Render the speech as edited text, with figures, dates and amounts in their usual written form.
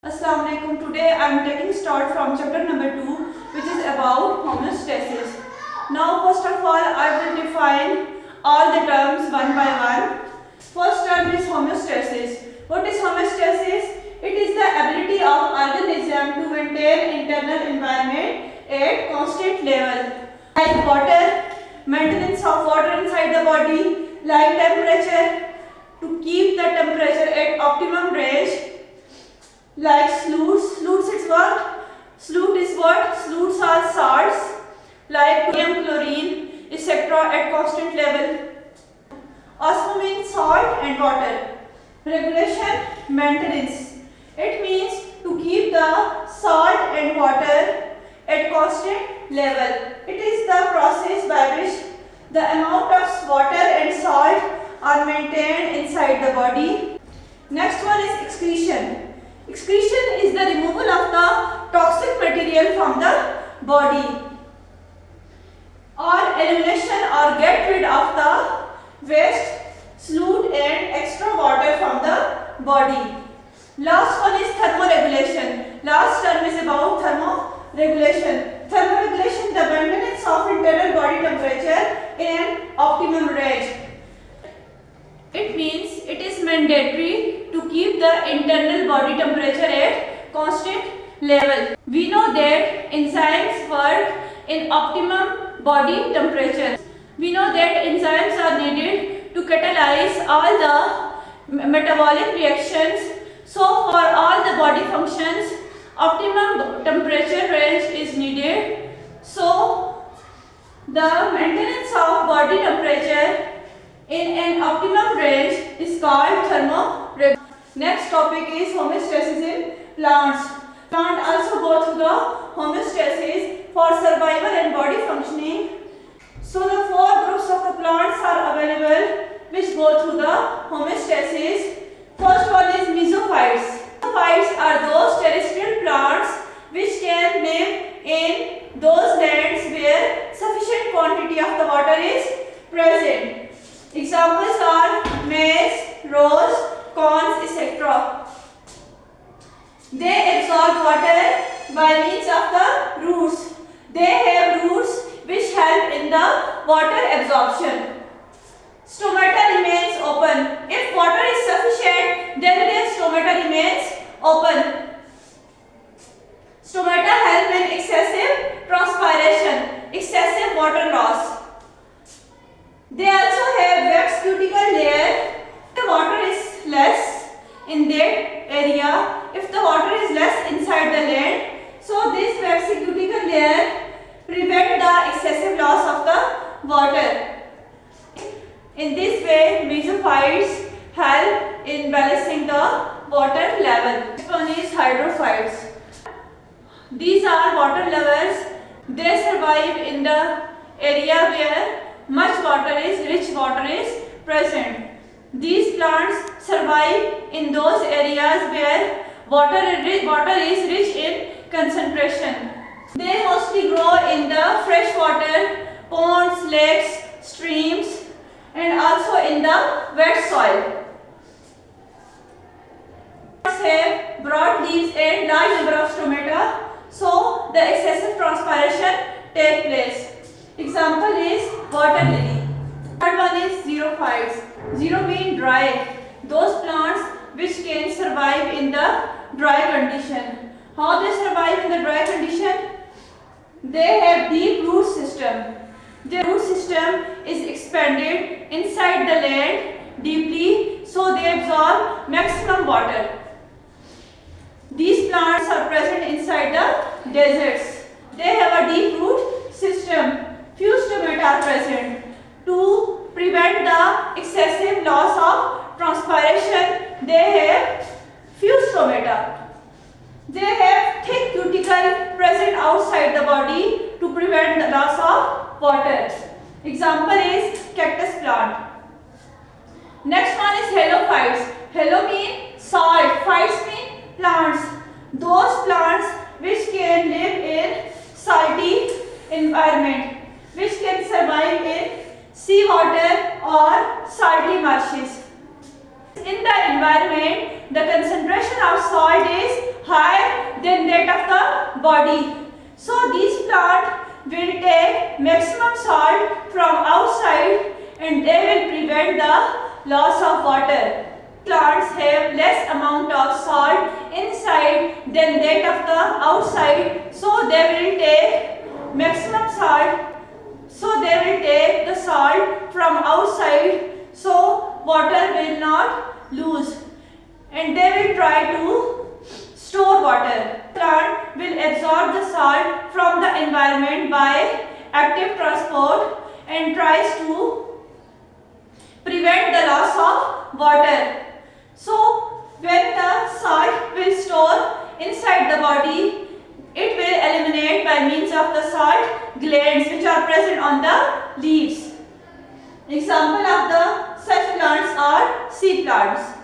Assalamu alaikum. Today I am taking start from chapter number 2, which is about homeostasis. Now first of all I will define all the terms one by one. First term is homeostasis. What is homeostasis? It is the ability of organism to maintain internal environment at constant level. Like water, maintenance of water inside the body, like temperature, to keep the temperature at optimum range. Like salutes is what? Salute is what? Salutes are salts like sodium, chlorine, etc. at constant level. Also means salt and water. Regulation, maintenance. It means to keep the salt and water at constant level. It is the process by which the amount of water and salt are maintained inside the body. Next one is excretion. Excretion is the removal of the toxic material from the body, or elimination or get rid of the waste, solute and extra water from the body. Last one is thermoregulation. Last term is about thermoregulation. Thermoregulation, the maintenance of internal body temperature in an optimum range. It means it is mandatory to keep the internal body temperature at constant level. We know that enzymes work in optimum body temperature. We know that enzymes are needed to catalyze all the metabolic reactions. So for all the body functions, optimum temperature range is needed. So the maintenance of body temperature in an optimum range is called thermoregulation. Next topic is homeostasis in plants. Plants also go through the homeostasis for survival and body functioning. So the four groups of the plants are available which go through the homeostasis. First one is mesophytes. Mesophytes are those terrestrial plants which can live in those lands where sufficient quantity of the water is present. Examples are maize, rose, corns, etc. They absorb water by means of the roots. They have roots which help in the water absorption. Stomata remains open. If water is sufficient, then their stomata remains open. Stomata help in excessive transpiration, excessive water loss. They also have wax cuticle layer. If the water is less in that area, if the water is less inside the land, so this waxy cuticle layer prevent the excessive loss of the water. In this way, mesophytes help in balancing the water level. Next one is hydrophytes. These are water lovers. They survive in the area where much water is, rich water is present. These plants survive in those areas where water is rich in concentration. They mostly grow in the fresh water, ponds, lakes, streams, and also in the wet soil. Plants have broad leaves and large number of stomata, so the excessive transpiration takes place. Example is water lily. Third one is xerophytes. Xero means dry. Those plants which can survive in the dry condition. How they survive in the dry condition? They have deep root system. Their root system is expanded inside the land deeply, so they absorb maximum water. These plants are present inside the deserts. They have a deep root system. Few stomata are present. To prevent the excessive loss of transpiration, they have few stomata. They have thick cuticle present outside the body to prevent the loss of water. Example is cactus plant. Next one is halophytes. Halo means salt, phytes mean plants. Those plants which can live in salty environment, which can survive in seawater or salty marshes. In the environment, the concentration of salt is higher than that of the body. So these plants will take maximum salt from outside and they will prevent the loss of water. Plants have less amount of salt inside than that of the outside, so they will take maximum salt. So they will take the salt from outside, so water will not lose, and they will try to store water. Plant will absorb the salt from the environment by active transport and tries to prevent the loss of water. So when the salt will store inside the body, it will eliminate by means of the salt glands which are present on the leaves. Example of the such plants are sea plants.